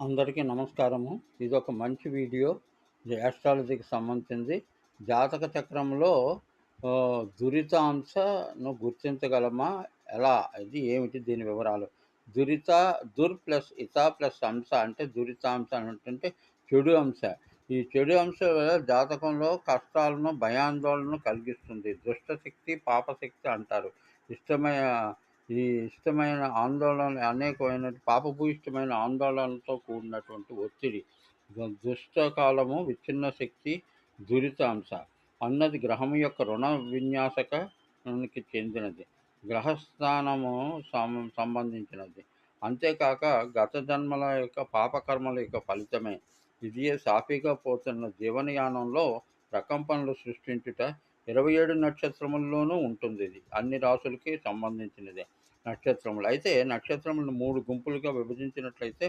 అందరికీ నమస్కారము. ఇదొక మంచి వీడియో. ఇది యాస్ట్రాలజీకి సంబంధించింది. జాతక చక్రంలో దురితాంశను గుర్తించగలమా? ఎలా? ఏమిటి దీని వివరాలు? దురిత ప్లస్ ఇత ప్లస్ అంశ అంటే దురితాంశ అంటే చెడు అంశ. ఈ చెడు అంశ జాతకంలో కష్టాలను, భయాందోళనను కలిగిస్తుంది. దుష్టశక్తి, పాపశక్తి అంటారు. ఇష్టమైన ఇష్టమైన ఆందోళన అనేకమైన పాపభూయిష్టమైన ఆందోళనలతో కూడినటువంటి ఒత్తిడి, దుష్టకాలము, విచ్ఛిన్న శక్తి, దురితాంశ అన్నది గ్రహం యొక్క రుణ విన్యాసకానికి చెందినది. గ్రహస్థానము సంబంధించినది. అంతేకాక గత జన్మల యొక్క పాపకర్మల యొక్క ఫలితమే. ఇది సాఫీగా పోతున్న జీవనయానంలో ప్రకంపనలు సృష్టించుట 27 నక్షత్రముల్లోనూ ఉంటుంది. ఇది అన్ని రాసులకి సంబంధించినదే నక్షత్రములు. అయితే నక్షత్రములను 3 గుంపులుగా విభజించినట్లయితే